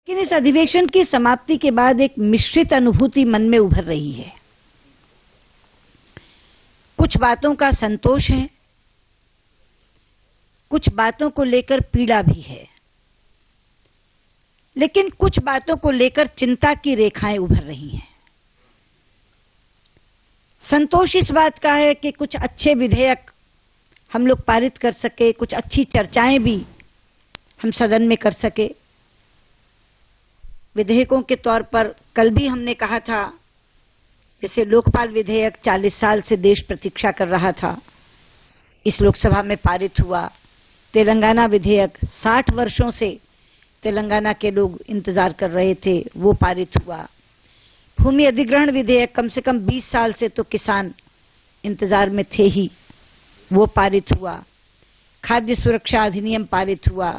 लेकिन इस अधिवेशन की समाप्ति के बाद एक मिश्रित अनुभूति मन में उभर रही है। कुछ बातों का संतोष है, कुछ बातों को लेकर पीड़ा भी है, लेकिन कुछ बातों को लेकर चिंता की रेखाएं उभर रही हैं। संतोष इस बात का है कि कुछ अच्छे विधेयक हम लोग पारित कर सके, कुछ अच्छी चर्चाएं भी हम सदन में कर सके। विधेयकों के तौर पर कल भी हमने कहा था, जैसे लोकपाल विधेयक 40 साल से देश प्रतीक्षा कर रहा था, इस लोकसभा में पारित हुआ। तेलंगाना विधेयक 60 वर्षों से तेलंगाना के लोग इंतजार कर रहे थे, वो पारित हुआ। भूमि अधिग्रहण विधेयक कम से कम 20 साल से तो किसान इंतजार में थे ही, वो पारित हुआ। खाद्य सुरक्षा अधिनियम पारित हुआ।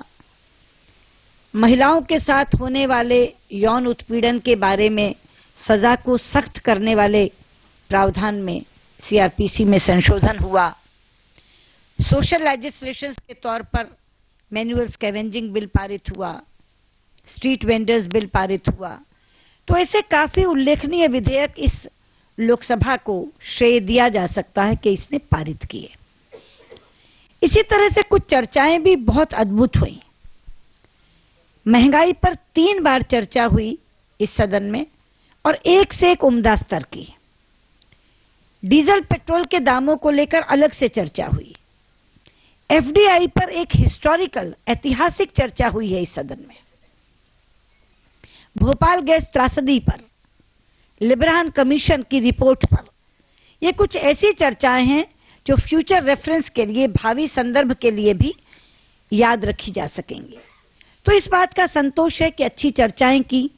महिलाओं के साथ होने वाले यौन उत्पीड़न के बारे में सजा को सख्त करने वाले प्रावधान में सीआरपीसी में संशोधन हुआ। सोशल लेजिस्लेशंस के तौर पर मैनुअल स्कैवेंजिंग बिल पारित हुआ। स्ट्रीट वेंडर्स बिल पारित हुआ। तो ऐसे काफी उल्लेखनीय विधेयक इस लोकसभा को श्रेय दिया जा सकता है कि इसने पारित किए। इसी तरह से कुछ चर्चाएं भी बहुत अद्भुत हुई। महंगाई पर 3 बार चर्चा हुई इस सदन में और एक से एक उम्दा स्तर की। डीजल पेट्रोल के दामों को लेकर अलग से चर्चा हुई। एफडीआई पर एक हिस्टोरिकल ऐतिहासिक चर्चा हुई है इस सदन में। भोपाल गैस त्रासदी पर, लिब्रान कमीशन की रिपोर्ट पर, ये कुछ ऐसी चर्चाएं हैं जो फ्यूचर रेफरेंस के लिए, भावी संदर्भ के लिए भी याद रखी जा सकेंगी। तो इस बात का संतोष है कि अच्छी चर्चाएं की,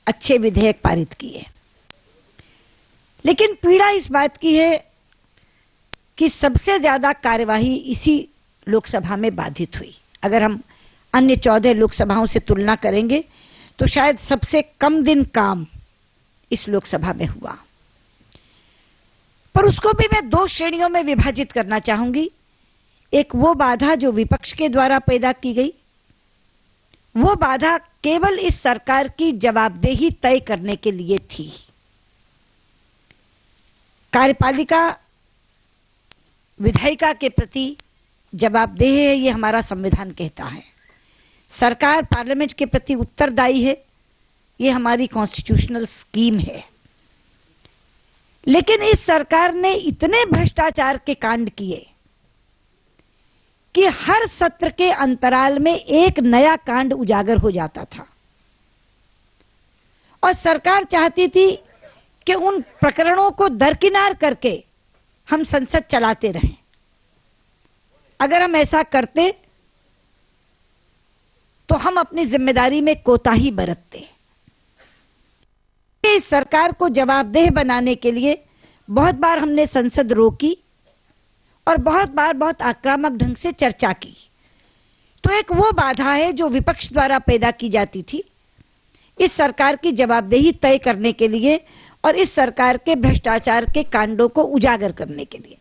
अच्छे विधेयक पारित किए। लेकिन पीड़ा इस बात की है कि सबसे ज्यादा कार्यवाही इसी लोकसभा में बाधित हुई। अगर हम अन्य 14 लोकसभाओं से तुलना करेंगे तो शायद सबसे कम दिन काम इस लोकसभा में हुआ। पर उसको भी मैं 2 श्रेणियों में विभाजित करना चाहूंगी। एक वो बाधा जो विपक्ष के द्वारा पैदा की गई, वो बाधा केवल इस सरकार की जवाबदेही तय करने के लिए थी। कार्यपालिका विधायिका के प्रति जवाबदेह है, ये हमारा संविधान कहता है। सरकार पार्लियामेंट के प्रति उत्तरदायी है, ये हमारी कॉन्स्टिट्यूशनल स्कीम है। लेकिन इस सरकार ने इतने भ्रष्टाचार के कांड किए कि हर सत्र के अंतराल में एक नया कांड उजागर हो जाता था और सरकार चाहती थी कि उन प्रकरणों को दरकिनार करके हम संसद चलाते रहें। अगर हम ऐसा करते तो हम अपनी जिम्मेदारी में कोताही बरतते। इस सरकार को जवाबदेह बनाने के लिए बहुत बार हमने संसद रोकी और बहुत बार बहुत आक्रामक ढंग से चर्चा की। तो एक वो बाधा है जो विपक्ष द्वारा पैदा की जाती थी इस सरकार की जवाबदेही तय करने के लिए और इस सरकार के भ्रष्टाचार के कांडों को उजागर करने के लिए।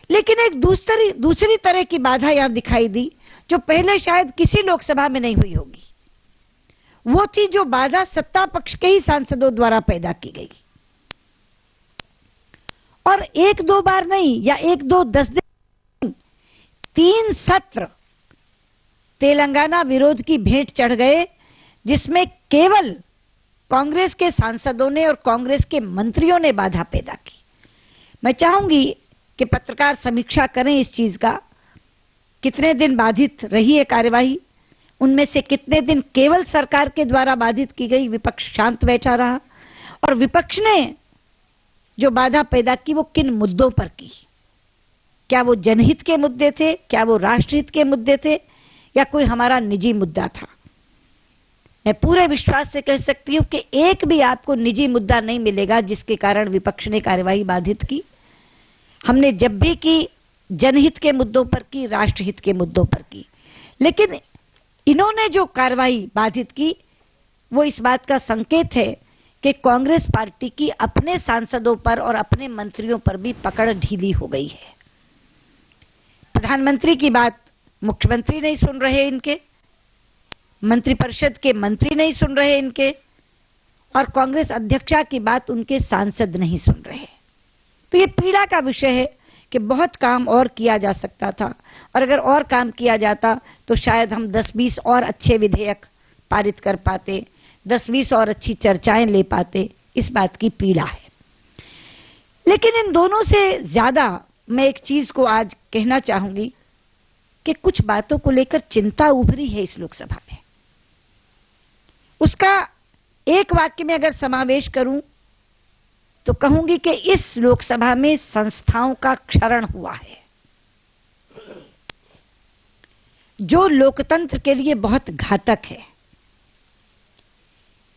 लेकिन एक दूसरी तरह की बाधा यहां दिखाई दी जो पहले शायद किसी लोकसभा में नहीं हुई होगी। वो थी जो बाधा सत्ता पक्ष के ही सांसदों द्वारा पैदा की गई और 1-2 बार नहीं या 1-2-10 दिन 3 सत्र तेलंगाना विरोध की भेंट चढ़ गए, जिसमें केवल कांग्रेस के सांसदों ने और कांग्रेस के मंत्रियों ने बाधा पैदा की। मैं चाहूंगी कि पत्रकार समीक्षा करें इस चीज का, कितने दिन बाधित रही है कार्यवाही, उनमें से कितने दिन केवल सरकार के द्वारा बाधित की गई, विपक्ष शांत बैठा रहा, और विपक्ष ने जो बाधा पैदा की वो किन मुद्दों पर की। क्या वो जनहित के मुद्दे थे, क्या वो राष्ट्रहित के मुद्दे थे, या कोई हमारा निजी मुद्दा था। मैं पूरे विश्वास से कह सकती हूं कि एक भी आपको निजी मुद्दा नहीं मिलेगा जिसके कारण विपक्ष ने कार्यवाही बाधित की। हमने जब भी की जनहित के मुद्दों पर की, राष्ट्रहित के मुद्दों पर की। लेकिन इन्होंने जो कार्यवाही बाधित की वो इस बात का संकेत है कि कांग्रेस पार्टी की अपने सांसदों पर और अपने मंत्रियों पर भी पकड़ ढीली हो गई है। प्रधानमंत्री की बात मुख्यमंत्री नहीं सुन रहे इनके, मंत्रिपरिषद के मंत्री नहीं सुन रहे इनके, और कांग्रेस अध्यक्षा की बात उनके सांसद नहीं सुन रहे। तो ये पीड़ा का विषय है कि बहुत काम और किया जा सकता था, और अगर और काम किया जाता तो शायद हम 10-20 और अच्छे विधेयक पारित कर पाते, 10-20 और अच्छी चर्चाएं ले पाते। इस बात की पीड़ा है। लेकिन इन दोनों से ज्यादा मैं एक चीज को आज कहना चाहूंगी कि कुछ बातों को लेकर चिंता उभरी है इस लोकसभा में। उसका एक वाक्य में अगर समावेश करूं तो कहूंगी कि इस लोकसभा में संस्थाओं का क्षरण हुआ है, जो लोकतंत्र के लिए बहुत घातक है।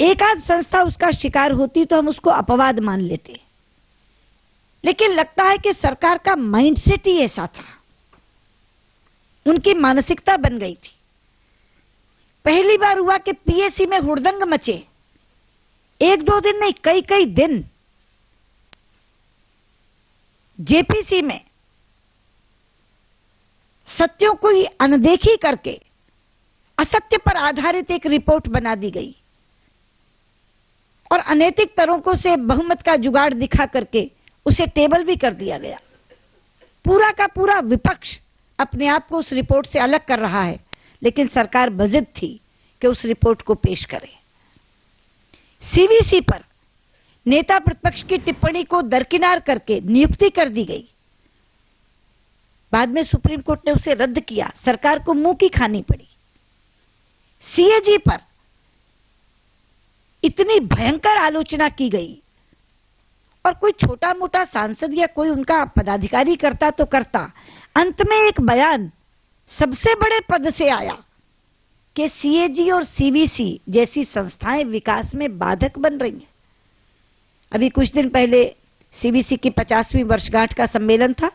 एक आध संस्था उसका शिकार होती तो हम उसको अपवाद मान लेते, लेकिन लगता है कि सरकार का माइंडसेट ही ऐसा था, उनकी मानसिकता बन गई थी। पहली बार हुआ कि पीएससी में हुड़दंग मचे, 1-2 दिन नहीं, कई दिन। जेपीसी में सत्यों को ही अनदेखी करके असत्य पर आधारित एक रिपोर्ट बना दी गई, और अनैतिक तरीकों से बहुमत का जुगाड़ दिखा करके उसे टेबल भी कर दिया गया। पूरा का पूरा विपक्ष अपने आप को उस रिपोर्ट से अलग कर रहा है, लेकिन सरकार बजिद थी कि उस रिपोर्ट को पेश करे। सीवीसी पर नेता प्रतिपक्ष की टिप्पणी को दरकिनार करके नियुक्ति कर दी गई। बाद में सुप्रीम कोर्ट ने उसे रद्द किया, सरकार को मुंह की खानी पड़ी। सीएजी पर इतनी भयंकर आलोचना की गई, और कोई छोटा मोटा सांसद या कोई उनका पदाधिकारी करता तो करता, अंत में एक बयान सबसे बड़े पद से आया कि सीएजी और सीवीसी जैसी संस्थाएं विकास में बाधक बन रही हैं। अभी कुछ दिन पहले सीवीसी की 50वीं वर्षगांठ का सम्मेलन था।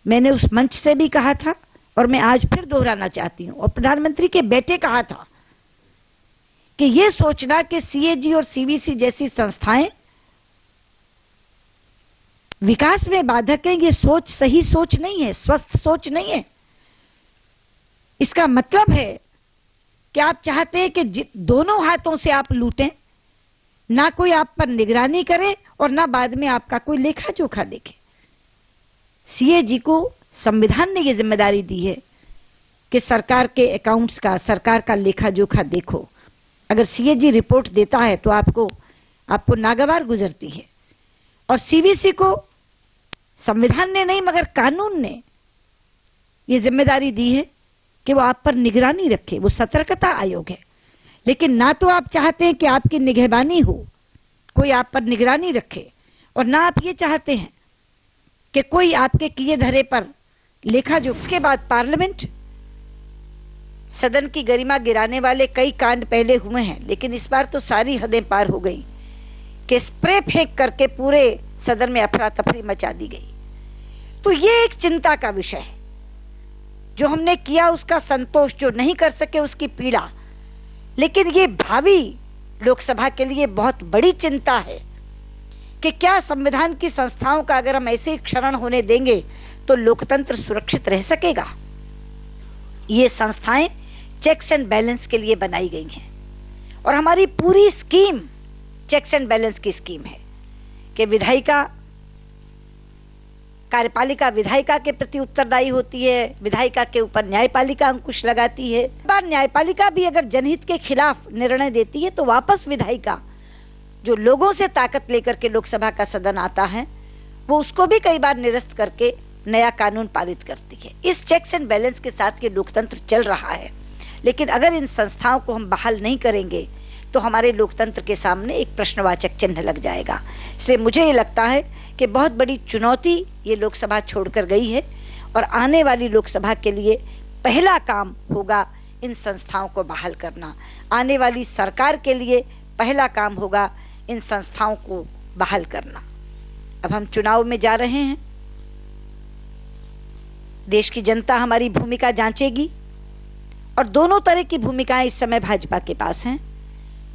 मैंने उस मंच से भी कहा था, और मैं आज फिर दोहराना चाहती हूं, और प्रधानमंत्री के बेटे कहा था कि यह सोचना कि सीएजी और सीवीसी जैसी संस्थाएं विकास में बाधक है, ये सोच सही सोच नहीं है, स्वस्थ सोच नहीं है। इसका मतलब है कि आप चाहते हैं कि दोनों हाथों से आप लूटें, ना कोई आप पर निगरानी करे और ना बाद में आपका कोई लेखा जोखा देखे। सीएजी को संविधान ने यह जिम्मेदारी दी है कि सरकार के अकाउंट्स का, सरकार का लेखा जोखा देखो। अगर सीएजी रिपोर्ट देता है तो आपको नागवार गुजरती है। और सीवीसी को संविधान ने नहीं मगर कानून ने यह जिम्मेदारी दी है कि वो आप पर निगरानी रखे, वो सतर्कता आयोग है। लेकिन ना तो आप चाहते हैं कि आपकी निगहबानी हो, कोई आप पर निगरानी रखे, और ना आप ये चाहते हैं कि कोई आपके किए धरे पर लेखा जो। उसके बाद पार्लियामेंट, सदन की गरिमा गिराने वाले कई कांड पहले हुए हैं, लेकिन इस बार तो सारी हदें पार हो गई कि स्प्रे फेंक करके पूरे सदन में अफरा तफरी मचा दी गई। तो ये एक चिंता का विषय है। जो हमने किया उसका संतोष, जो नहीं कर सके उसकी पीड़ा। लेकिन ये भावी लोकसभा के लिए बहुत बड़ी चिंता है कि क्या संविधान की संस्थाओं का अगर हम ऐसे ही क्षरण होने देंगे तो लोकतंत्र सुरक्षित रह सकेगा। ये संस्थाएं चेक्स एंड बैलेंस के लिए बनाई गई हैं, और हमारी पूरी स्कीम चेक्स एंड बैलेंस की स्कीम है कि विधायिका, कार्यपालिका विधायिका के प्रति उत्तरदायी होती है, विधायिका के ऊपर न्यायपालिका अंकुश लगाती है। बार न्यायपालिका भी अगर जनहित के खिलाफ निर्णय देती है तो वापस विधायिका, जो लोगों से ताकत लेकर के लोकसभा का सदन आता है, वो उसको भी कई बार निरस्त करके नया कानून पारित करती है। इस चेक्स एंड बैलेंस के साथ ये लोकतंत्र चल रहा है। लेकिन अगर इन संस्थाओं को हम बहाल नहीं करेंगे तो हमारे लोकतंत्र के सामने एक प्रश्नवाचक चिन्ह लग जाएगा। इसलिए मुझे ये लगता है कि बहुत बड़ी चुनौती ये लोकसभा छोड़कर गई है, और आने वाली लोकसभा के लिए पहला काम होगा इन संस्थाओं को बहाल करना। आने वाली सरकार के लिए पहला काम होगा इन संस्थाओं को बहाल करना। अब हम चुनाव में जा रहे हैं, देश की जनता हमारी भूमिका जांचेगी, और दोनों तरह की भूमिकाएं इस समय भाजपा के पास हैं।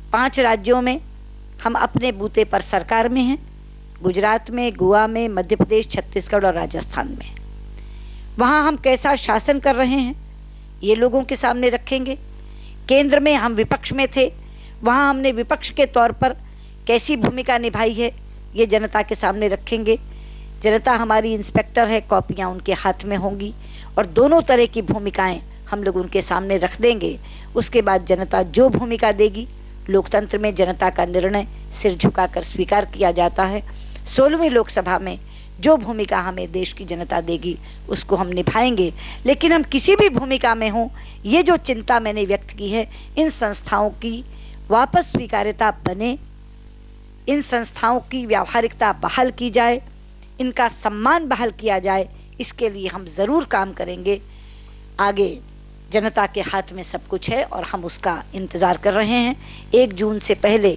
5 राज्यों में हम अपने बूते पर सरकार में हैं, गुजरात में, गोवा में, मध्य प्रदेश, छत्तीसगढ़ और राजस्थान में। वहां हम कैसा शासन कर रहे हैं ये लोगों के सामने रखेंगे। केंद्र में हम विपक्ष में थे, वहां हमने विपक्ष के तौर पर कैसी भूमिका निभाई है ये जनता के सामने रखेंगे। जनता हमारी इंस्पेक्टर है, कॉपियां उनके हाथ में होंगी और दोनों तरह की भूमिकाएं हम लोग उनके सामने रख देंगे। उसके बाद जनता जो भूमिका देगी, लोकतंत्र में जनता का निर्णय सिर झुकाकर स्वीकार किया जाता है। 16वीं लोकसभा में जो भूमिका हमें देश की जनता देगी उसको हम निभाएंगे। लेकिन हम किसी भी भूमिका में हों, ये जो चिंता मैंने व्यक्त की है, इन संस्थाओं की वापस स्वीकार्यता बने, इन संस्थाओं की व्यावहारिकता बहाल की जाए, इनका सम्मान बहाल किया जाए, इसके लिए हम जरूर काम करेंगे। आगे जनता के हाथ में सब कुछ है और हम उसका इंतजार कर रहे हैं। 1 जून से पहले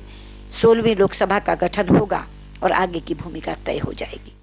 16वीं लोकसभा का गठन होगा और आगे की भूमिका तय हो जाएगी।